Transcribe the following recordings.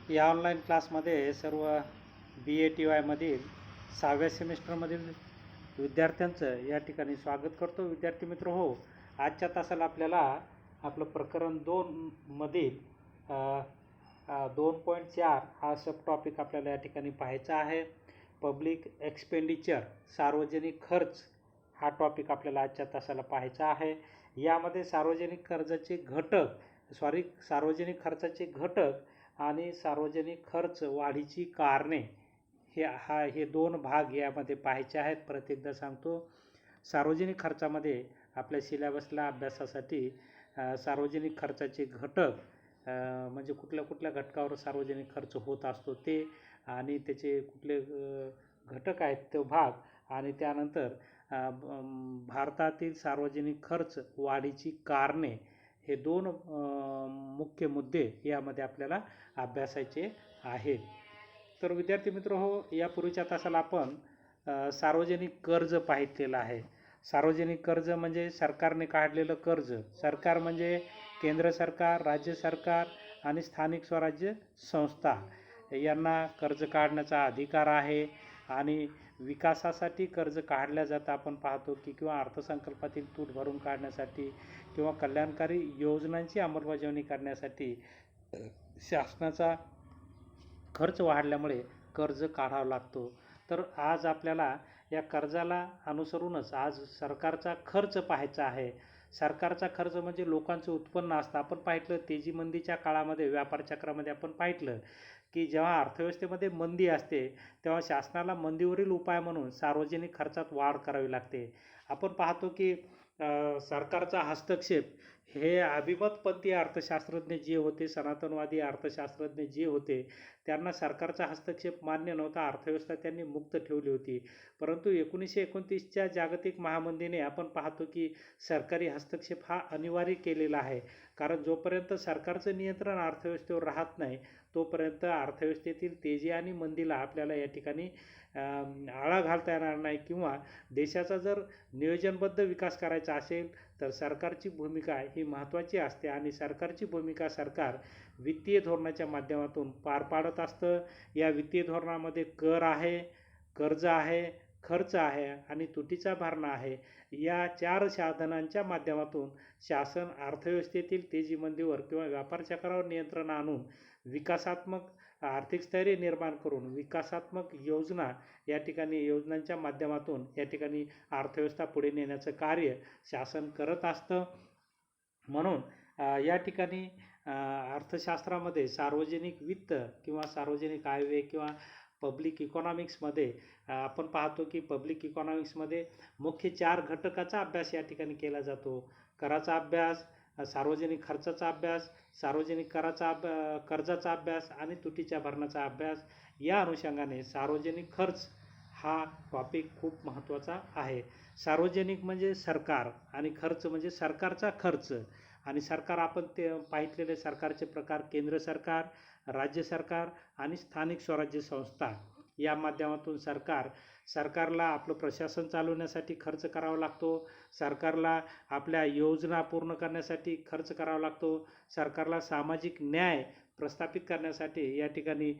या ऑनलाईन क्लासमध्ये सर्व BA-TY मधील 6व्या सेमिस्टरमधील विद्यार्थ्यांचं या ठिकाणी स्वागत करतो. विद्यार्थी मित्र हो, आजच्या तासाला आपल्याला आपलं प्रकरण 2 मधील 2.4 हा सब टॉपिक आपल्याला या ठिकाणी पाहायचा आहे. पब्लिक एक्सपेंडिचर, सार्वजनिक खर्च हा टॉपिक आपल्याला आजच्या तासाला पाहायचा आहे. यामध्ये सार्वजनिक खर्चाचे घटक आणि सार्वजनिक खर्च वाढीची कारणे हे दोन भाग यामध्ये पाहायचे आहेत. प्रत्येकदा सांगतो, सार्वजनिक खर्चामध्ये आपल्या सिलेबसला अभ्यासासाठी सार्वजनिक खर्चाचे घटक म्हणजे कुठल्या घटकावर सार्वजनिक खर्च होत असतो ते, आणि त्याचे कुठले घटक आहेत तो भाग, आणि त्यानंतर भारतातील सार्वजनिक खर्च वाढीची कारणे हे दोन मुख्य मुद्दे यामध्ये आपल्याला अभ्यासायचे आहेत. तर विद्यार्थी मित्र हो, यापूर्वीच्या तासाला आपण सार्वजनिक कर्ज पाहिलेलं आहे. सार्वजनिक कर्ज म्हणजे सरकारने काढलेलं कर्ज. सरकार म्हणजे केंद्र सरकार, राज्य सरकार आणि स्थानिक स्वराज्य संस्था यांना कर्ज काढण्याचा अधिकार आहे, आणि विकासासाठी कर्ज काढल्या जातं. आपण पाहतो की किंवा अर्थसंकल्पातील तूट भरून काढण्यासाठी किंवा कल्याणकारी योजनांची अंमलबजावणी करण्यासाठी शासनाचा खर्च वाढल्यामुळे कर्ज काढावा लागतो. तर आज आपल्याला या कर्जाला अनुसरूनच आज सरकारचा खर्च पाहायचा आहे. सरकारचा खर्च म्हणजे लोकांचं उत्पन्न असतं. आपण पाहितलं तेजी मंदीच्या काळामध्ये, व्यापार चक्रामध्ये आपण पाहितलं की जेव्हा अर्थव्यवस्थेमध्ये मंदी असते तेव्हा शासनाला मंदीवरील उपाय म्हणून सार्वजनिक खर्चात वाढ करावी लागते. आपण पाहतो की सरकारचा हस्तक्षेप हे अभिमतपंथी अर्थशास्त्रज्ञ जे होते, सनातनवादी अर्थशास्त्रज्ञ जे होते, त्यांना सरकारचा हस्तक्षेप मान्य नव्हता. अर्थव्यवस्था त्यांनी मुक्त ठेवली होती. परंतु 1929च्या जागतिक महामंदीने आपण पाहतो की सरकारी हस्तक्षेप हा अनिवार्य केलेला आहे. कारण जोपर्यंत सरकारचं नियंत्रण अर्थव्यवस्थेवर राहत नाही तोपर्यंत अर्थव्यवस्थेतील तेजी आणि मंदीला आपल्याला या ठिकाणी आळा घालता येणार नाही. किंवा देशाचा जर नियोजनबद्ध विकास करायचा असेल तर सरकारची भूमिका ही महत्त्वाची असते, आणि सरकारची भूमिका सरकार वित्तीय धोरणाच्या माध्यमातून पार पाडत असतं. या वित्तीय धोरणामध्ये कर आहे, कर्ज आहे, खर्च आहे आणि तुटीचा भरणा आहे. या 4 साधनांच्या माध्यमातून शासन अर्थव्यवस्थेतील तेजी मंदीवर किंवा व्यापार चक्रावर नियंत्रण आणून विकासात्मक आर्थिक स्थैर्य निर्माण करून विकासात्मक योजना या ठिकाणी योजनांच्या माध्यमातून या ठिकाणी अर्थव्यवस्था पुढे नेण्याचं कार्य शासन करत असतं. म्हणून या ठिकाणी अर्थशास्त्रामध्ये सार्वजनिक वित्त किंवा सार्वजनिक आयव्यय किंवा पब्लिक इकॉनॉमिक्समध्ये आपण पाहतो की पब्लिक इकॉनॉमिक्समध्ये मुख्य 4 घटकाचा अभ्यास या ठिकाणी केला जातो. कराचा अभ्यास, सार्वजनिक खर्चाचा अभ्यास, सार्वजनिक कर्जाचा अभ्यास आणि तुटीच्या भरणाचा अभ्यास. या अनुषंगाने सार्वजनिक खर्च हा टॉपिक खूप महत्त्वाचा आहे. सार्वजनिक म्हणजे सरकार आणि खर्च म्हणजे सरकारचा खर्च. आणि सरकार आपण ते पाहितलेले सरकारचे प्रकार: केंद्र सरकार, राज्य सरकार आणि स्थानिक स्वराज्य संस्था. या माध्यमातून सरकारला आपलं प्रशासन चालवण्यासाठी खर्च करावा लागतो. सरकारला आपल्या योजना पूर्ण करण्यासाठी खर्च करावा लागतो. सरकारला सामाजिक न्याय प्रस्थापित करण्यासाठी या ठिकाणी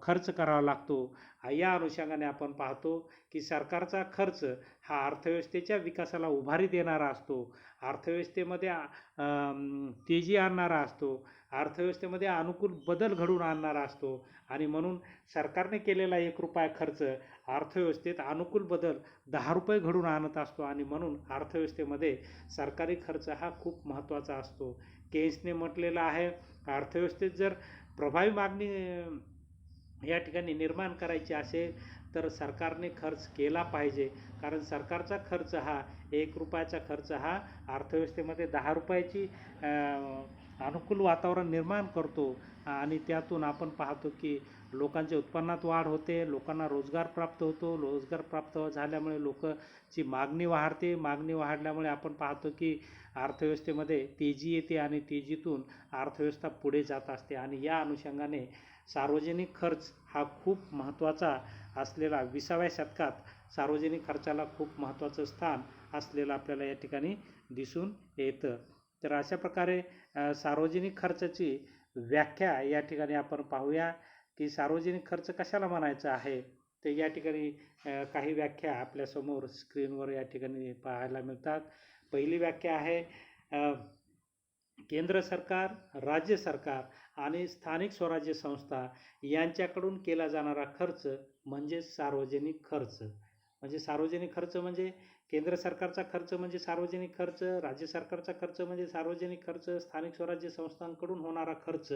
खर्च करावा लागतो. या अनुषंगाने आपण पाहतो की सरकारचा खर्च हा अर्थव्यवस्थेच्या विकासाला उभारी देणारा असतो, अर्थव्यवस्थेमध्ये तेजी आणणारा असतो, अर्थव्यवस्थेमध्ये अनुकूल बदल घडवून आणणारा असतो. आणि म्हणून सरकारने केलेला 1 रुपया खर्च अर्थव्यवस्थेत अनुकूल बदल 10 रुपये घडवून आणत असतो. आणि म्हणून अर्थव्यवस्थेमध्ये सरकारी खर्च हा खूप महत्त्वाचा असतो. केन्सने म्हटलेलं आहे, अर्थव्यवस्थेत जर प्रभावी मागणी या ठिकाणी निर्माण करायची असेल तर सरकारने खर्च केला पाहिजे. कारण सरकारचा खर्च हा 1 रुपयाचा खर्च हा अर्थव्यवस्थेमध्ये 10 रुपयाची अनुकूल वातावरण निर्माण करतो. आणि त्यातून आपण पाहतो की लोकांच्या उत्पन्नात वाढ होते, लोकांना रोजगार प्राप्त होतो. रोजगार प्राप्त झाल्यामुळे लोकांची मागणी वाढते. मागणी वाढल्यामुळे आपण पाहतो की अर्थव्यवस्थेमध्ये तेजी येते आणि तेजीतून अर्थव्यवस्था पुढे जात असते. आणि या अनुषंगाने सार्वजनिक खर्च हा खूप महत्त्वाचा असलेला 20व्या शतकात सार्वजनिक खर्चाला खूप महत्त्वाचं स्थान असलेलं आपल्याला या ठिकाणी दिसून येतं. तर अशा प्रकारे सार्वजनिक खर्चाची व्याख्या या ठिकाणी आपण पाहूया की सार्वजनिक खर्च कशाला म्हणायचं आहे. तर या ठिकाणी काही व्याख्या आपल्यासमोर स्क्रीनवर या ठिकाणी पाहायला मिळतात. पहिली व्याख्या आहे केंद्र सरकार, राज्य सरकार आणि स्थानिक स्वराज्य संस्था यांच्याकडून केला जाणारा खर्च म्हणजे सार्वजनिक खर्च. म्हणजे सार्वजनिक खर्च म्हणजे केंद्र सरकारचा खर्च म्हणजे सार्वजनिक खर्च, राज्य सरकारचा खर्च म्हणजे सार्वजनिक खर्च, स्थानिक स्वराज्य संस्थांकडून होणारा खर्च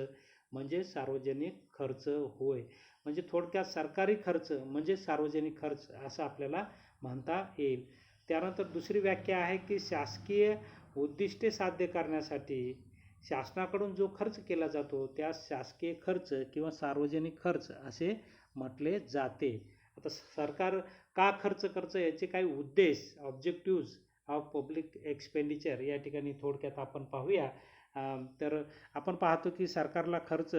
म्हणजे सार्वजनिक खर्च होय. म्हणजे थोडक्यात सरकारी खर्च म्हणजे सार्वजनिक खर्च असं आपल्याला म्हणता येईल. त्यानंतर दुसरी व्याख्या आहे की शासकीय उद्दिष्टे साध्य करण्यासाठी शासनाकडून जो खर्च केला जातो त्या शासकीय खर्च किंवा सार्वजनिक खर्च असे म्हटले जाते. आता सरकार का खर्च करतं याचे काही उद्देश, ऑब्जेक्टिव्ज ऑफ पब्लिक एक्सपेंडिचर या ठिकाणी थोडक्यात आपण पाहूया. तर आपण पाहतो की सरकारला खर्च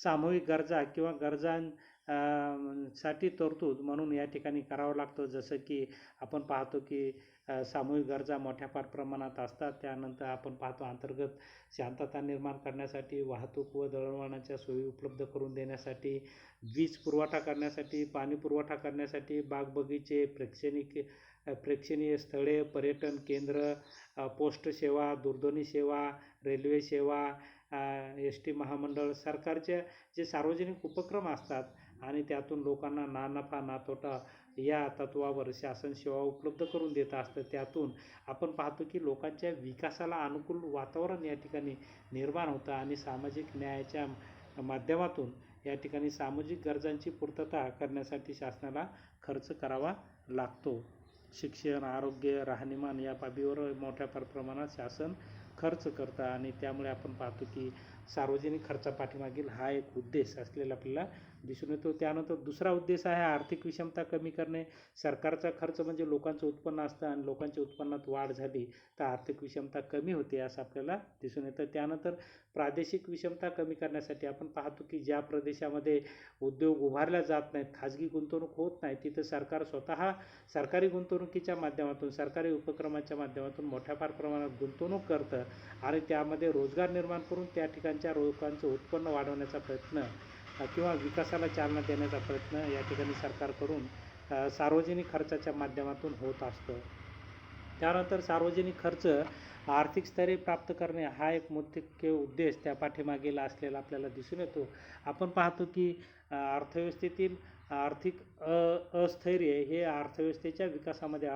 सामूहिक गरजा किंवा साठी तरतूद म्हणून या ठिकाणी करावं लागतं. जसं की आपण पाहतो की सामूहिक गरजा मोठ्या प्रमाणात असतात. त्यानंतर आपण पाहतो अंतर्गत शांतता निर्माण करण्यासाठी, वाहतूक व दळणवळणाच्या सोयी उपलब्ध करून देण्यासाठी, वीज पुरवठा करण्यासाठी, पाणी पुरवठा करण्यासाठी, बागबगीचे, प्रेक्षणीय स्थळे, पर्यटन केंद्र, पोस्ट सेवा, दूरध्वनी सेवा, रेल्वे सेवा, एस टी महामंडळ, सरकारचे जे सार्वजनिक उपक्रम असतात आणि त्यातून लोकांना ना नफा ना तोटा या तत्वावर शासन सेवा उपलब्ध करून देत असतं. त्यातून आपण पाहतो की लोकांच्या विकासाला अनुकूल वातावरण या ठिकाणी निर्माण होतं आणि सामाजिक न्यायाच्या माध्यमातून या ठिकाणी सामाजिक गरजांची पूर्तता करण्यासाठी शासनाला खर्च करावा लागतो. शिक्षण, आरोग्य, राहणीमान या बाबीवर मोठ्या प्रमाणात शासन खर्च करतं आणि त्यामुळे आपण पाहतो की सार्वजनिक खर्चापाठीमागील हा एक उद्देश असलेला आपल्याला दिसून येतो. त्यानंतर दुसरा उद्देश आहे आर्थिक विषमता कमी करणे. सरकारचा खर्च म्हणजे लोकांचं उत्पन्न असतं आणि लोकांच्या उत्पन्नात वाढ झाली तर आर्थिक विषमता कमी होते असं आपल्याला दिसून येतं. त्यानंतर प्रादेशिक विषमता कमी करण्यासाठी आपण पाहतो की ज्या प्रदेशामध्ये उद्योग उभारल्या जात नाहीत, खाजगी गुंतवणूक होत नाही, तिथं सरकार स्वतः सरकारी गुंतवणुकीच्या माध्यमातून, सरकारी उपक्रमाच्या माध्यमातून मोठ्या प्रमाणात गुंतवणूक करतं आणि त्यामध्ये रोजगार निर्माण करून त्या ठिकाणच्या लोकांचं उत्पन्न वाढवण्याचा प्रयत्न किंवा विकासाला चालना देण्याचा प्रयत्न या ठिकाणी सरकार करून सार्वजनिक खर्चाच्या माध्यमातून होत असतं. त्यानंतर सार्वजनिक खर्च आर्थिक स्थैर्य प्राप्त करणे हा एक मुख्य उद्देश त्या पाठीमागेला असलेला आपल्याला दिसून येतो. आपण पाहतो की अर्थव्यवस्थेतील आर्थिक अस्थैर्य हे अर्थव्यवस्थेच्या विकासामध्ये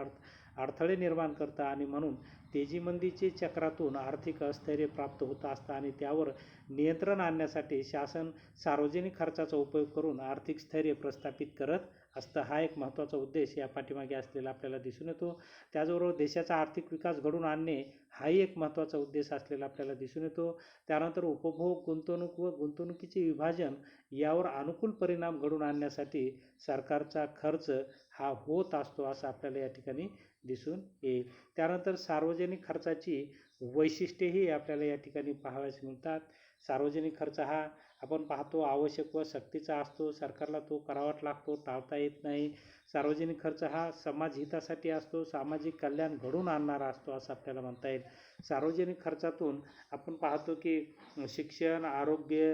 अडथळे निर्माण करतं आणि म्हणून तेजीमंदीचे चक्रातून आर्थिक अस्थैर्य प्राप्त होत असतं आणि त्यावर नियंत्रण आणण्यासाठी शासन सार्वजनिक खर्चाचा उपयोग करून आर्थिक स्थैर्य प्रस्थापित करत असतं. हा एक महत्त्वाचा उद्देश या पाठीमागे असलेला आपल्याला दिसून येतो. त्याचबरोबर देशाचा आर्थिक विकास घडवून आणणे हाही एक महत्त्वाचा उद्देश असलेला आपल्याला दिसून येतो. त्यानंतर उपभोग, गुंतवणूक व गुंतवणुकीचे विभाजन यावर अनुकूल परिणाम घडवून आणण्यासाठी सरकारचा खर्च हा होत असतो असं आपल्याला या ठिकाणी दिसून येईल. त्यानंतर सार्वजनिक खर्चाची वैशिष्ट्येही आपल्याला या ठिकाणी पाहावयास मिळतात. सार्वजनिक खर्च हा आपण पाहतो आवश्यक व सक्तीचा असतो. सरकारला तो करावाच लागतो, टाळता येत नाही. सार्वजनिक खर्च हा समाजहितासाठी असतो, सामाजिक कल्याण घडवून आणणारा असतो असं आपल्याला म्हणता येईल. सार्वजनिक खर्चातून आपण पाहतो की शिक्षण, आरोग्य,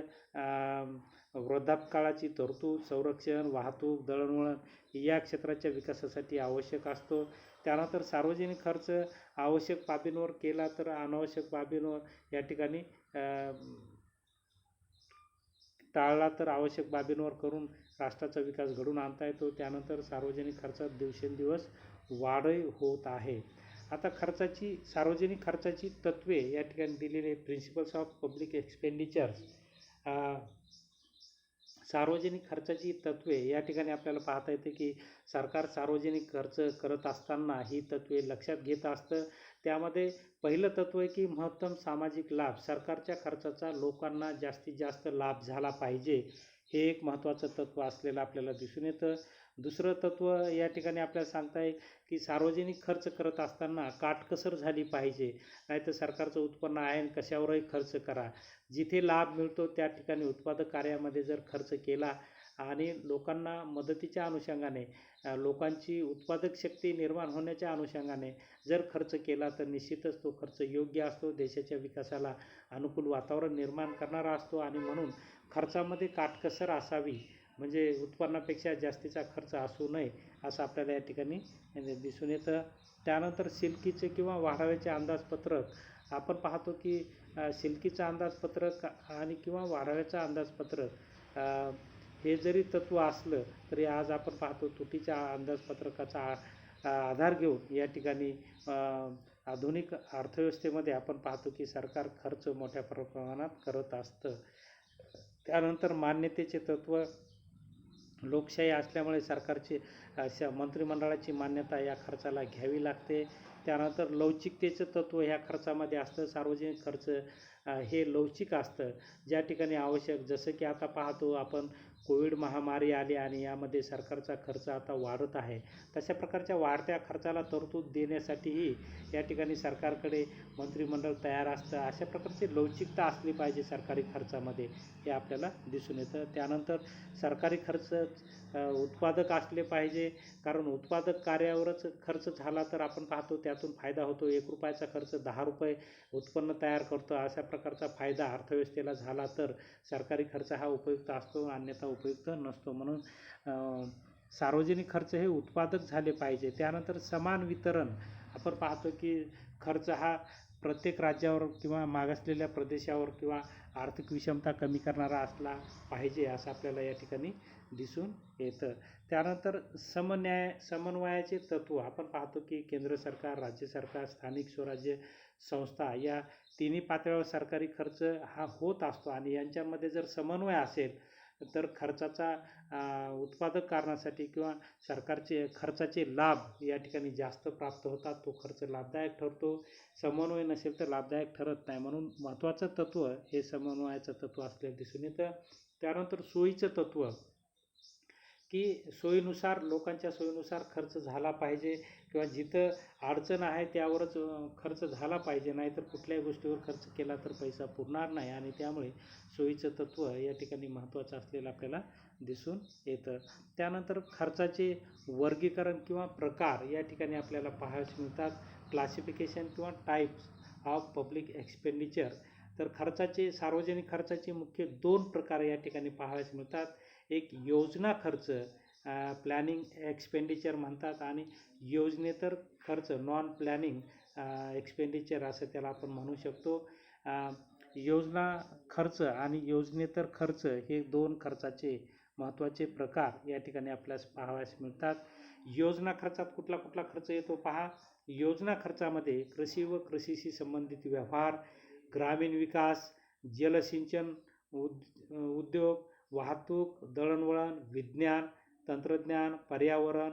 वृद्धापकाळाची तरतूद, संरक्षण, वाहतूक, दळणवळण या क्षेत्राच्या विकासासाठी आवश्यक असतो. त्यानंतर सार्वजनिक खर्च आवश्यक बाबींवर केला तर अनावश्यक बाबींवर या ठिकाणी टाळला तर आवश्यक बाबींवर करून राष्ट्राचा विकास घडवून आणता येतो. त्यानंतर सार्वजनिक खर्चात दिवसेंदिवस वाढही होत आहे. आता सार्वजनिक खर्चाची तत्त्वे या ठिकाणी दिलेली प्रिन्सिपल्स ऑफ पब्लिक एक्सपेंडिचर्स. सार्वजनिक खर्चाची तत्त्वे या ठिकाणी आपल्याला पाहता येते की सरकार सार्वजनिक खर्च करत असताना ही तत्त्वे लक्षात घेत असतं. त्यामध्ये पहिलं तत्त्व आहे की महत्तम सामाजिक लाभ. सरकारच्या खर्चाचा लोकांना जास्तीत जास्त लाभ झाला पाहिजे, हे एक महत्त्वाचं तत्त्व असलेलं आपल्याला दिसून येतं. दुसरं तत्त्व या ठिकाणी आपल्याला सांगता येईल की सार्वजनिक खर्च करत असताना काटकसर झाली पाहिजे. नाहीतर सरकारचं उत्पन्न आहे आणि कशावरही खर्च करा. जिथे लाभ मिळतो त्या ठिकाणी उत्पादक कार्यामध्ये जर खर्च केला आणि लोकांना मदतीच्या अनुषंगाने लोकांची उत्पादक शक्ती निर्माण होण्याच्या अनुषंगाने जर खर्च केला तर निश्चितच तो खर्च योग्य असतो, देशाच्या विकासाला अनुकूल वातावरण निर्माण करणारा असतो. आणि म्हणून खर्चामध्ये काटकसर असावी, म्हणजे उत्पन्नापेक्षा जास्तीचा खर्च असू नये असं आपल्याला या ठिकाणी दिसून येतं. त्यानंतर शिल्लकीचे किंवा वाढाव्याचे अंदाजपत्रक आपण पाहतो की शिल्लकीचं अंदाजपत्रक आणि किंवा वाढाव्याचं अंदाजपत्रक हे जरी तत्त्व असलं तरी आज आपण पाहतो तुटीच्या अंदाजपत्रकाचा आधार घेऊन या ठिकाणी आधुनिक अर्थव्यवस्थेमध्ये आपण पाहतो की सरकार खर्च मोठ्या प्रमाणात करत असतं. त्यानंतर मान्यतेचे तत्त्व लोकशाही असल्यामुळे सरकारची मंत्रिमंडळाची मान्यता या खर्चाला घ्यावी लागते. त्यानंतर लवचिकतेचं तत्त्व ह्या खर्चामध्ये असतं. सार्वजनिक खर्च हे लवचिक असतं, ज्या ठिकाणी आवश्यक, जसं की आता पाहतो आपण कोविड महामारी आली आणि यामध्ये सरकारचा खर्च आता वाढत आहे. तशा प्रकारच्या वाढत्या खर्चाला तरतूद देण्यासाठीही या ठिकाणी सरकारकडे मंत्रिमंडळ तयार असतं. अशा प्रकारची लवचिकता असली पाहिजे सरकारी खर्चामध्ये, हे आपल्याला दिसून येतं. त्यानंतर सरकारी खर्च उत्पादक असले पाहिजे, कारण उत्पादक कार्यावरच खर्च झाला तर आपण पाहतो त्यातून फायदा होतो. 1 रुपयाचा खर्च 10 रुपये उत्पन्न तयार करतो. अशा प्रकारचा फायदा अर्थव्यवस्थेला झाला तर सरकारी खर्च हा उपयुक्त असतो, अन्यथा उपयुक्त नसतो. म्हणून सार्वजनिक खर्च हे उत्पादक झाले पाहिजे. त्यानंतर समान वितरण आपण पाहतो की खर्च हा प्रत्येक राज्यावर किंवा मागासलेल्या प्रदेशावर किंवा आर्थिक विषमता कमी करणारा असला पाहिजे असं आपल्याला या ठिकाणी दिसून येतं. त्यानंतर समन्वयाचे तत्त्व आपण पाहतो की केंद्र सरकार, राज्य सरकार, स्थानिक स्वराज्य संस्था या तिन्ही पातळ्यावर सरकारी खर्च हा होत असतो आणि यांच्यामध्ये जर समन्वय असेल तर खर्चाचा उत्पादक कारणासाठी किंवा सरकारचे खर्चाचे लाभ या ठिकाणी जास्त प्राप्त होतात, तो खर्च लाभदायक ठरतो. समन्वय नसेल तर लाभदायक ठरत नाही. म्हणून महत्त्वाचं तत्त्व हे समन्वयाचं तत्त्व असल्याचं दिसून येतं. त्यानंतर सोयीचं तत्त्व की सोयीनुसार, लोकांच्या सोयीनुसार खर्च झाला पाहिजे किंवा जिथं अडचण आहे त्यावरच खर्च झाला पाहिजे, नाहीतर कुठल्याही गोष्टीवर खर्च केला तर पैसा पुरणार नाही. आणि त्यामुळे सोयीचं तत्त्व या ठिकाणी महत्त्वाचं असलेलं आपल्याला दिसून येतं. त्यानंतर खर्चाचे वर्गीकरण किंवा प्रकार या ठिकाणी आपल्याला पाहायला मिळतात. क्लासिफिकेशन किंवा टाईप्स ऑफ पब्लिक एक्सपेंडिचर. तर सार्वजनिक खर्चाचे मुख्य 2 प्रकार या ठिकाणी पाहायला मिळतात. एक योजना खर्च, प्लॅनिंग एक्सपेंडिचर म्हणतात, आणि योजनेतर खर्च, नॉन प्लॅनिंग एक्सपेंडिचर असं त्याला आपण म्हणू शकतो. योजना खर्च आणि योजनेतर खर्च हे 2 खर्चाचे महत्त्वाचे प्रकार या ठिकाणी आपल्यास पाहावयास मिळतात. योजना खर्चात कुठला कुठला खर्च येतो पहा. योजना खर्चामध्ये कृषी व कृषीशी संबंधित व्यवहार, ग्रामीण विकास, जलसिंचन, उद्योग, वाहतूक, दळणवळण, विज्ञान, तंत्रज्ञान, पर्यावरण,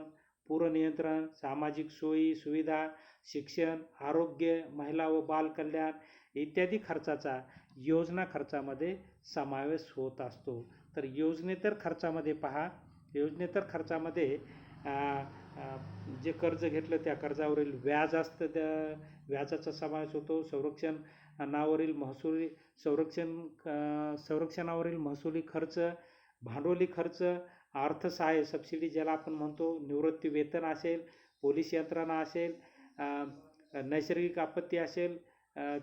पूरनियंत्रण, सामाजिक सोयी सुविधा, शिक्षण, आरोग्य, महिला व बालकल्याण इत्यादी खर्चाचा योजना खर्चामध्ये समावेश होत असतो. तर योजनेतर खर्चामध्ये पहा, योजनेतर खर्चामध्ये जे कर्ज घेतलं त्या कर्जावरील व्याज असतं, त्या व्याजाचा समावेश होतो. संरक्षणावरील महसुली खर्च, भांडवली खर्च, अर्थसहाय्य सबसिडी ज्याला आपण म्हणतो, निवृत्ती वेतन असेल, पोलीस यंत्रणा असेल, नैसर्गिक आपत्ती असेल,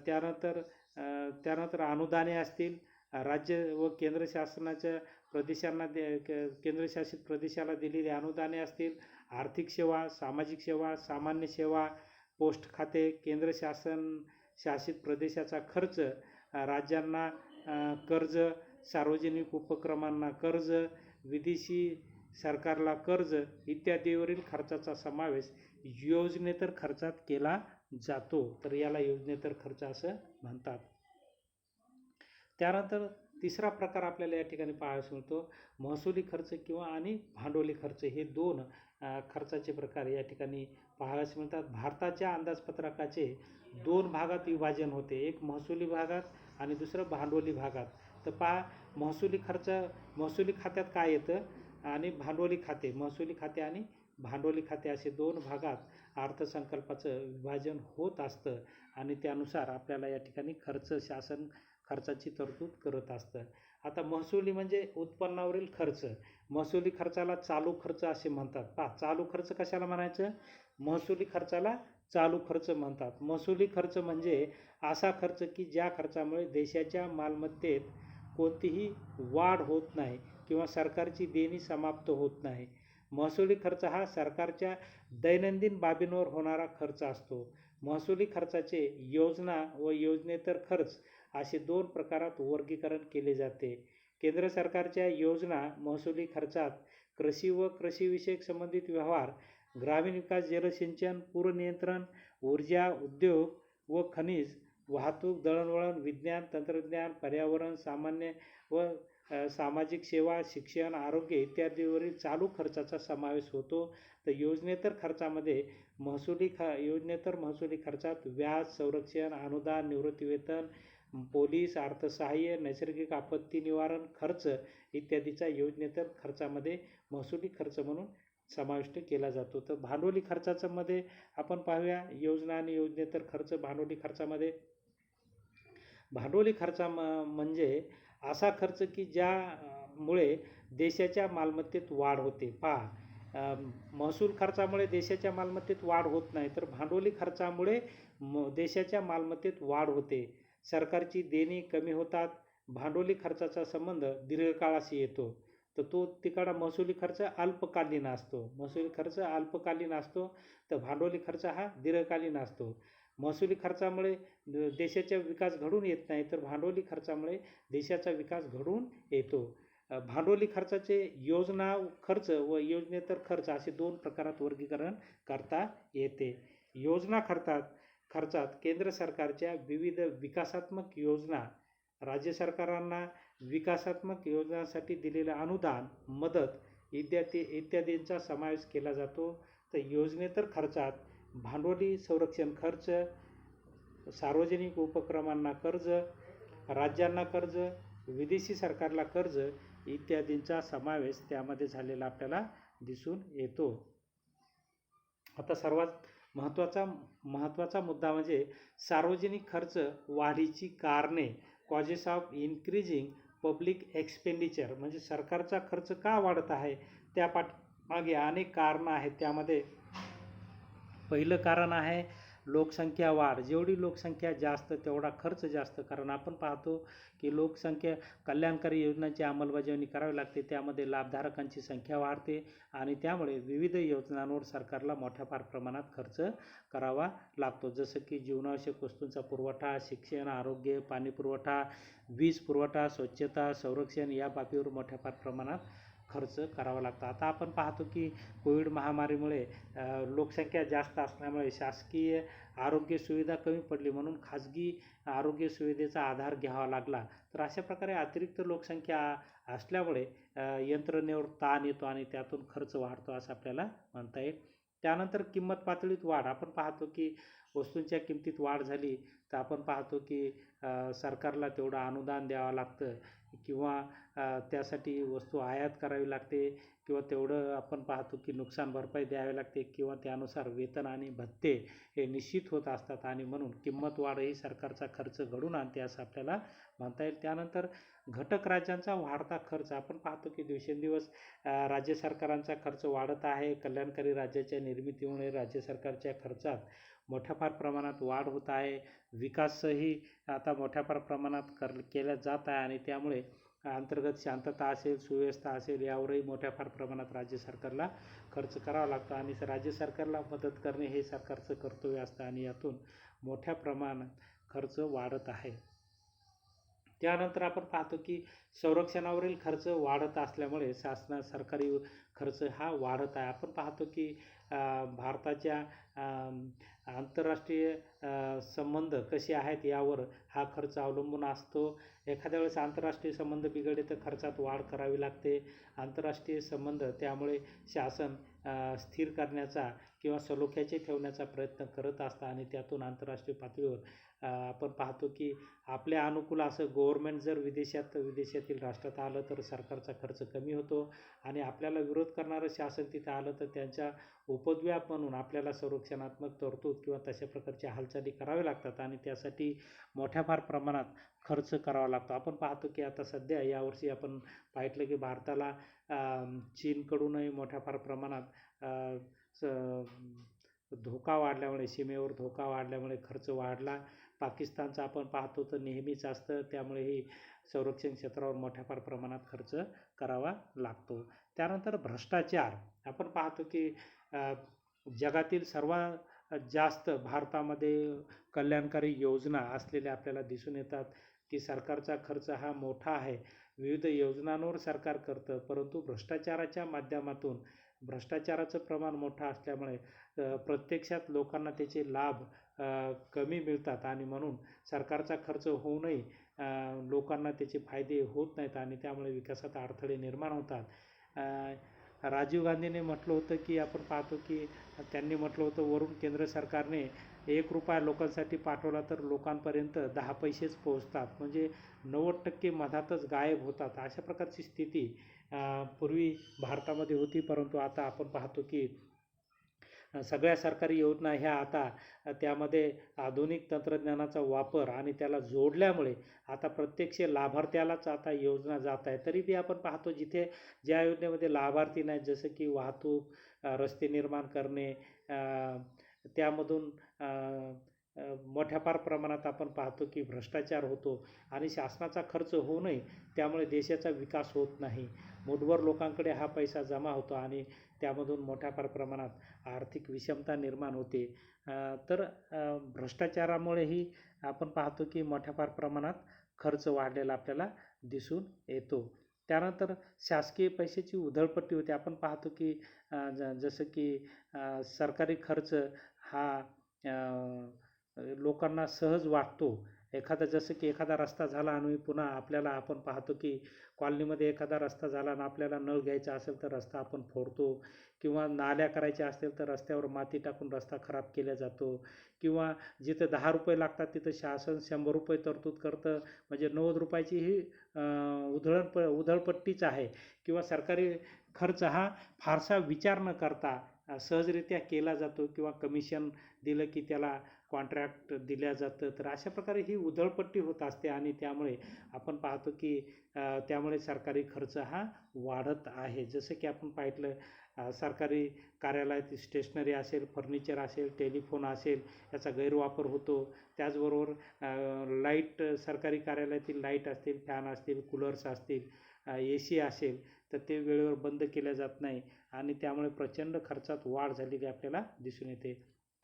त्यानंतर अनुदाने असतील, राज्य व केंद्र शासनाच्या केंद्रशासित प्रदेशाला दिलेली अनुदाने असतील, आर्थिक सेवा, सामाजिक सेवा, सामान्य सेवा, पोस्ट खाते, केंद्र शासित प्रदेशाचा खर्च, राज्यांना कर्ज, सार्वजनिक उपक्रमांना कर्ज, विदेशी सरकारला कर्ज इत्यादीवरील खर्चाचा समावेश योजनेतर खर्चात केला जातो. तर याला योजनेतर खर्च असं म्हणतात. त्यानंतर तिसरा प्रकार आपल्याला या ठिकाणी पाहायला मिळतो, महसुली खर्च किंवा आणि भांडवली खर्च. हे 2 खर्चाचे प्रकार या ठिकाणी पाहायला मिळतात. भारताच्या अंदाजपत्रकाचे 2 भागात विभाजन होते, एक महसुली भागात आणि दुसरं भांडवली भागात. तर पहा, महसुली खात्यात काय येतं आणि भांडवली खाते, महसुली खाते आणि भांडवली खाते असे 2 भागात अर्थसंकल्पाचं विभाजन होत असतं आणि त्यानुसार आपल्याला या ठिकाणी शासन खर्चाची तरतूद करत असतं. आता महसुली म्हणजे उत्पन्नावरील खर्च. महसुली खर्चाला चालू खर्च असे म्हणतात. पहा, चालू खर्च कशाला म्हणायचं? महसुली खर्चाला चालू खर्च म्हणतात. महसुली खर्च म्हणजे असा खर्च की ज्या खर्चामुळे देशाच्या मालमत्तेत कोणतीही वाढ होत नाही किंवा सरकारची देणी समाप्त होत नाही. महसुली खर्च हा सरकारच्या दैनंदिन बाबींवर होणारा खर्च असतो. महसुली खर्चाचे योजना व योजनेतर खर्च असे 2 प्रकारात वर्गीकरण केले जाते. केंद्र सरकारच्या योजना महसुली खर्चात कृषी व कृषीविषयक संबंधित व्यवहार, ग्रामीण विकास, जलसिंचन, पूर नियंत्रण, ऊर्जा, उद्योग व खनिज, वाहतूक, दळणवळण, विज्ञान, तंत्रज्ञान, पर्यावरण, सामान्य व सामाजिक सेवा, शिक्षण, आरोग्य इत्यादीवरील चालू खर्चाचा समावेश होतो. तर योजनेतर खर्चामध्ये योजनेतर महसुली खर्चात व्याज, संरक्षण, अनुदान, निवृत्तीवेतन, पोलीस, अर्थसहाय्य, नैसर्गिक आपत्ती निवारण खर्च इत्यादीचा योजनेतर खर्चामध्ये महसुली खर्च म्हणून समाविष्ट केला जातो. तर भांडवली खर्चाचं मध्ये आपण पाहूया योजना आणि योजनेतर खर्च. भांडवली खर्च म्हणजे असा खर्च की ज्यामुळे देशाच्या मालमत्तेत वाढ होते. पहा, महसूल खर्चामुळे देशाच्या मालमत्तेत वाढ होत नाही, तर भांडवली खर्चामुळे देशाच्या मालमत्तेत वाढ होते. सरकारची देणी कमी होतात. भांडवली खर्चाचा संबंध दीर्घकाळाशी येतो. तर तो तिकडा महसुली खर्च अल्पकालीन असतो. तर भांडवली खर्च हा दीर्घकालीन असतो. महसुली खर्चामुळे देशाचा विकास घडून येत नाही, तर भांडवली खर्चामुळे देशाचा विकास घडून येतो. भांडवली खर्चाचे योजना खर्च व योजनेतर खर्च असे 2 प्रकारात वर्गीकरण करता येते. योजना खर्चात केंद्र सरकारच्या विविध विकासात्मक योजना, राज्य सरकारांना विकासात्मक योजनांसाठी दिलेले अनुदान, मदत इत्यादींचा समावेश केला जातो. तर योजनेतर खर्चात भांडवली संरक्षण खर्च, सार्वजनिक उपक्रमांना कर्ज, राज्यांना कर्ज, विदेशी सरकारला कर्ज इत्यादींचा समावेश त्यामध्ये झालेला आपल्याला दिसून येतो. आता सर्वात महत्त्वाचा मुद्दा म्हणजे सार्वजनिक खर्च वाढीची कारणे, causes of increasing public expenditure. म्हणजे सरकारचा खर्च का वाढत आहे त्या मागे अनेक कारणं आहेत. त्यामध्ये पहिलं कारण आहे लोकसंख्या वाढ. जेवढी लोकसंख्या जास्त तेवढा खर्च जास्त. कारण आपण पाहतो की लोकसंख्या कल्याणकारी योजनांची अंमलबजावणी करावी लागते, त्यामध्ये लाभधारकांची संख्या वाढते आणि त्यामुळे विविध योजनांवर सरकारला मोठ्या प्रमाणात खर्च करावा लागतो. जसं की जीवनावश्यक वस्तूंचा पुरवठा, शिक्षण, आरोग्य, पाणी पुरवठा, वीज पुरवठा, स्वच्छता, संरक्षण या बाबीवर मोठ्या प्रमाणात खर्च करावा लागतो. आता आपण पाहतो की कोविड महामारीमुळे लोकसंख्या जास्त असल्यामुळे शासकीय आरोग्य सुविधा कमी पडली, म्हणून खाजगी आरोग्य सुविधेचा आधार घ्यावा लागला. तर अशा प्रकारे अतिरिक्त लोकसंख्या असल्यामुळे यंत्रणेवर ताण येतो आणि त्यातून खर्च वाढतो असं आपल्याला म्हणता येईल. त्यानंतर किंमत पातळीत वाढ. आपण पाहतो की वस्तूंच्या किमतीत वाढ झाली तर आपण पाहतो की सरकारला तेवढं अनुदान द्यावं लागतं किंवा त्यासाठी वस्तू आयात करावी लागते किंवा तेवढं आपण पाहतो की नुकसान भरपाई द्यावी लागते किंवा त्यानुसार वेतन आणि भत्ते हे निश्चित होत असतात आणि म्हणून किंमत वाढ ही सरकारचा खर्च घडून आणते असं आपल्याला म्हणता येईल. त्यानंतर घटक राज्यांचा वाढता खर्च. आपण पाहतो की दिवसेंदिवस राज्य सरकारांचा खर्च वाढत आहे. कल्याणकारी राज्याच्या निर्मितीमुळे राज्य सरकारच्या खर्चात मोठ्या प्रमाणात वाढ होत आहे. विकासही आता मोठ्या प्रमाणात केला जात आहे आणि त्यामुळे अंतर्गत शांतता असेल, सुव्यवस्था असेल यावरही मोठ्या प्रमाणात राज्य सरकारला खर्च करावा लागतो आणि राज्य सरकारला मदत करणे हे सरकारचं कर्तव्य असतं आणि यातून मोठ्या प्रमाणात खर्च वाढत आहे. त्यानंतर आपण पाहतो की संरक्षणावरील खर्च वाढत असल्यामुळे सरकारी खर्च हा वाढत आहे. आपण पाहतो की भारताच्या आंतरराष्ट्रीय संबंध कसे आहेत यावर हा खर्च अवलंबून असतो. एखाद्या वेळेस आंतरराष्ट्रीय संबंध बिघडले तर खर्चात वाढ करावी लागते. आंतरराष्ट्रीय संबंध त्यामुळे शासन स्थिर करण्याचा किंवा सलोख्याचे ठेवण्याचा प्रयत्न करत असतं आणि त्यातून आंतरराष्ट्रीय पातळीवर आपण पाहतो की आपल्या अनुकूल असं गव्हर्नमेंट जर विदेशातील राष्ट्रात आलं तर सरकारचा खर्च कमी होतो आणि आपल्याला विरोध करणारं शासन तिथं आलं तर त्यांच्या उपद्व्याप म्हणून आपल्याला संरक्षणात्मक तरतूद किंवा तशा प्रकारच्या हालचाली कराव्या लागतात आणि त्यासाठी मोठ्या प्रमाणात खर्च करावा लागतो. आपण पाहतो की आता सध्या यावर्षी आपण पाहितलं की भारताला चीनकडूनही मोठ्या फार प्रमाणात धोका वाढल्यामुळे, सीमेवर धोका वाढल्यामुळे खर्च वाढला. पाकिस्तानचा आपण पाहतो तर नेहमीच असतं, त्यामुळेही संरक्षण क्षेत्रावर मोठ्या फार प्रमाणात खर्च करावा लागतो. त्यानंतर भ्रष्टाचार. आपण पाहतो की जगातील सर्वात जास्त भारतामध्ये कल्याणकारी योजना असलेल्या आपल्याला दिसून येतात की सरकारचा खर्च हा मोठा आहे. विविध योजनांवर सरकार करतं, परंतु भ्रष्टाचाराच्या माध्यमातून भ्रष्टाचाराचं प्रमाण मोठं असल्यामुळे प्रत्यक्षात लोकांना त्याचे लाभ कमी मिळतात आणि म्हणून सरकारचा खर्च होऊनही लोकांना त्याचे फायदे होत नाहीत आणि त्यामुळे विकासात अडथळे निर्माण होतात. राजीव गांधीने म्हटलं होतं की आपण पाहतो की त्यांनी म्हटलं होतं वरून केंद्र सरकारने 1 रुपया लोकांसाठी पाठवला तर लोकांपर्यंत 10 पैसेच पोहोचतात, म्हणजे 90% मधातच गायब होतात. अशा प्रकारची स्थिती पूर्वी भारतामध्ये होती, परंतु आता आपण पाहतो की सगळ्या सरकारी योजना ह्या आता त्यामध्ये आधुनिक तंत्रज्ञानाचा वापर आणि त्याला जोडल्यामुळे आता प्रत्यक्ष लाभार्थ्यालाच आता योजना जात आहे. तरी बी आपण पाहतो जिथे ज्या योजनेमध्ये लाभार्थी नाहीत, जसं की वाहतूक, रस्ते निर्माण करणे, त्यामधून मोठ्या फार प्रमाणात आपण पाहतो की भ्रष्टाचार होतो आणि शासनाचा खर्च होऊनही त्यामुळे देशाचा विकास होत नाही. मूठभर लोकांकडे हा पैसा जमा होतो आणि त्यामधून मोठ्या फार प्रमाणात आर्थिक विषमता निर्माण होते. तर भ्रष्टाचारामुळेही आपण पाहतो की मोठ्या फार प्रमाणात खर्च वाढलेला आपल्याला दिसून येतो. त्यानंतर शासकीय पैशाची उधळपट्टी होते. आपण पाहतो की जसं की सरकारी खर्च हा लोकांना सहज वाटतो. जसं की एखादा रस्ता झाला आणि पुन्हा आपल्याला आपण पाहतो की कॉलनीमध्ये एखादा रस्ता झाला आणि आपल्याला नळ घ्यायचा असेल तर रस्ता आपण फोडतो, किंवा नाल्या करायच्या असतील तर रस्त्यावर माती टाकून रस्ता खराब केला जातो, किंवा जिथं 10 रुपये लागतात तिथं शासन 100 रुपये तरतूद करतं, म्हणजे 90 रुपयाची ही उधळपट्टीच आहे. किंवा सरकारी खर्च हा फारसा विचार न करता सहजरित्या केला जातो, किंवा कमिशन दिलं की त्याला कॉन्ट्रॅक्ट दिल्या जातं. तर अशा प्रकारे ही उधळपट्टी होत असते आणि त्यामुळे आपण पाहतो की त्यामुळे सरकारी खर्च हा वाढत आहे. जसं की आपण पाहितलं सरकारी कार्यालयात स्टेशनरी असेल, फर्निचर असेल, टेलिफोन असेल, याचा गैरवापर होतो. त्याचबरोबर लाईट, सरकारी कार्यालयातील लाईट असतील, फॅन असतील, कूलर्स असतील, AC असेल तर ते वेळेवर बंद केल्या जात नाही आणि त्यामुळे प्रचंड खर्चात वाढ झालेली आपल्याला दिसून येते.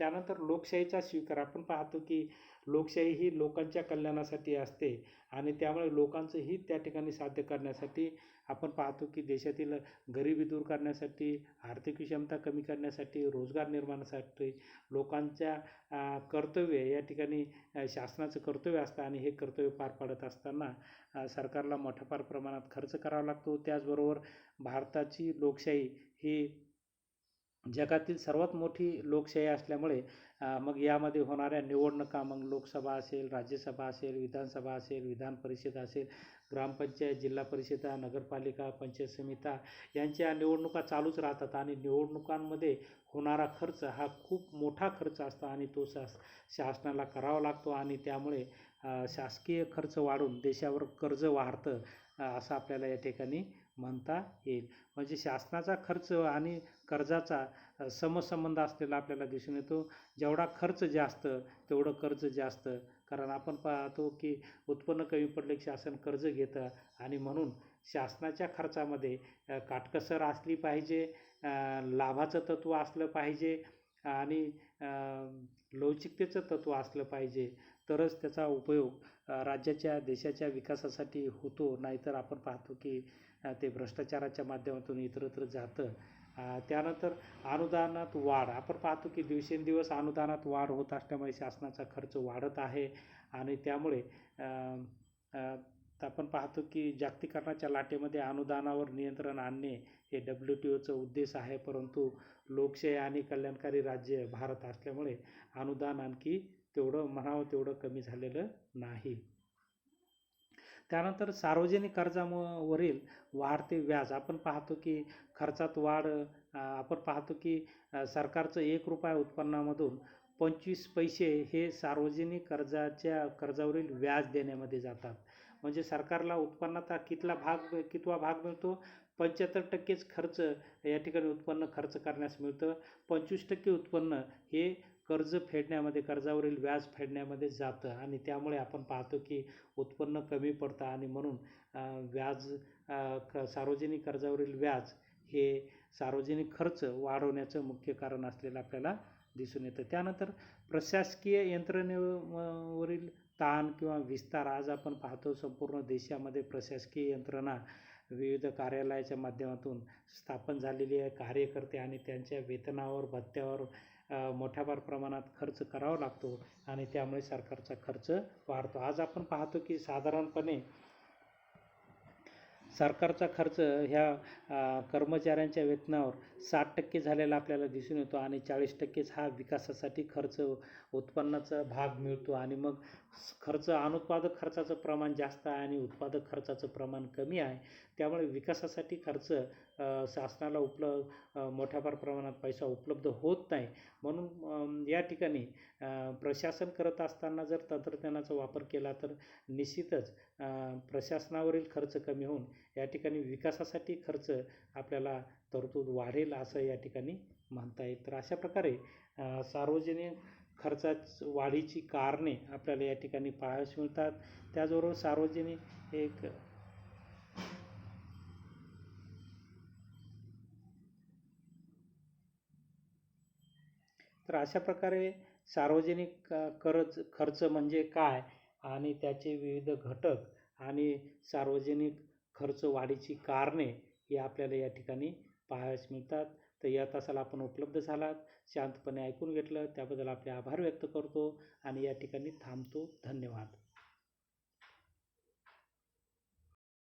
त्यानंतर लोकशाहीचा स्वीकार. आपण पाहतो की लोकशाही ही लोकांच्या कल्याणासाठी असते आणि त्यामुळे लोकांचं हित त्या ठिकाणी साध्य करण्यासाठी आपण पाहतो की देशातील गरिबी दूर करण्यासाठी, आर्थिक विषमता कमी करण्यासाठी, रोजगार निर्माणासाठी लोकांच्या कर्तव्य या ठिकाणी शासनाचं कर्तव्य असतं आणि हे कर्तव्य पार पाडत असताना सरकारला मोठ्या फार प्रमाणात खर्च करावा लागतो. त्याचबरोबर भारताची लोकशाही ही जगातील सर्वात मोठी लोकशाही असल्यामुळे मग यामध्ये होणाऱ्या निवडणुका, मग लोकसभा असेल, राज्यसभा असेल, विधानसभा असेल, विधान परिषद असेल, ग्रामपंचायत, जिल्हा परिषदा, नगरपालिका, पंचायत समित्या यांच्या निवडणुका चालूच राहतात आणि निवडणुकांमध्ये होणारा खर्च हा खूप मोठा खर्च असतो आणि तो शासनाला करावा लागतो आणि त्यामुळे शासकीय खर्च वाढून देशावर कर्ज वाढतं असं आपल्याला या ठिकाणी म्हणता येईल. म्हणजे शासनाचा खर्च आणि कर्जाचा समसंबंध असलेला आपल्याला दिसून येतो. जेवढा खर्च जास्त तेवढं कर्ज जास्त, कारण आपण पाहतो की उत्पन्न कमी पडले की शासन कर्ज घेतं आणि म्हणून शासनाच्या खर्चामध्ये काटकसर असली पाहिजे, लाभाचं तत्त्व असलं पाहिजे आणि लवचिकतेचं तत्त्व असलं पाहिजे, तरच त्याचा उपयोग राज्याच्या, देशाच्या विकासासाठी होतो. नाहीतर आपण पाहतो की ते भ्रष्टाचाराच्या माध्यमातून इतरत्र जातं. त्यानंतर अनुदानात वाढ. आपण पाहतो की दिवसेंदिवस अनुदानात वाढ होत असल्यामुळे शासनाचा खर्च वाढत आहे आणि त्यामुळे आपण पाहतो की जागतिकीकरणाच्या लाटेमध्ये अनुदानावर नियंत्रण आणणे हे WTOचं उद्देश आहे, परंतु लोकशाही आणि कल्याणकारी राज्य भारत असल्यामुळे अनुदान आणखी तेवढं म्हणावं तेवढं कमी झालेलं नाही. त्यानंतर सार्वजनिक कर्जावरील वाढते व्याज. आपण पाहतो की खर्चात वाढ. आपण पाहतो की सरकारचं 1 रुपया उत्पन्नामधून 25 पैसे हे सार्वजनिक कर्जावरील व्याज देण्यामध्ये जातात. म्हणजे सरकारला उत्पन्नाचा कितवा भाग मिळतो? 75% खर्च या ठिकाणी उत्पन्न खर्च करण्यास मिळतं. 25% उत्पन्न हे कर्जावरील व्याज फेडण्यामध्ये जातं आणि त्यामुळे आपण पाहतो की उत्पन्न कमी पडतं आणि म्हणून सार्वजनिक कर्जावरील व्याज हे सार्वजनिक खर्च वाढवण्याचं मुख्य कारण असलेलं आपल्याला दिसून येतं. त्यानंतर प्रशासकीय यंत्रणेवरील ताण किंवा विस्तार. आज आपण पाहतो संपूर्ण देशामध्ये प्रशासकीय यंत्रणा विविध कार्यालयाच्या माध्यमातून स्थापन झालेली आहे. कार्यकर्ते आणि त्यांच्या वेतनावर, भत्त्यावर मोठ्या प्रमाणात खर्च करावा लागतो आणि त्यामुळे सरकारचा खर्च वाढतो. आज आपण पाहतो की साधारणपणे सरकारचा खर्च ह्या कर्मचाऱ्यांच्या वेतनावर 60% झालेला आपल्याला दिसून येतो आणि 40%च हा विकासासाठी खर्च उत्पन्नाचा भाग मिळतो आणि मग अनुत्पादक खर्चाचं प्रमाण जास्त आहे आणि उत्पादक खर्चाचं प्रमाण कमी आहे. त्यामुळे विकासासाठी खर्च शासनाला मोठ्या प्रमाणात पैसा उपलब्ध होत नाही. म्हणून या ठिकाणी प्रशासन करत असताना जर तंत्रज्ञानाचा वापर केला तर निश्चितच प्रशासनावरील खर्च कमी होऊन या ठिकाणी विकासासाठी खर्च आपल्याला तरतूद वाढेल असं या ठिकाणी म्हणता येईल. तर अशा प्रकारे सार्वजनिक वाढीची कारणे आपल्याला या ठिकाणी पाहावयास मिळतात. त्याचबरोबर अशा प्रकारे सार्वजनिक खर्च म्हणजे काय आणि त्याचे विविध घटक आणि सार्वजनिक खर्च वाढीची कारणे ही आपल्याला या ठिकाणी पाहावयास मिळतात. तर या तासाला आपण उपलब्ध झालात, शांतपणे ऐकून घेतलं त्याबद्दल आपले आभार व्यक्त करतो आणि या ठिकाणी थांबतो. धन्यवाद.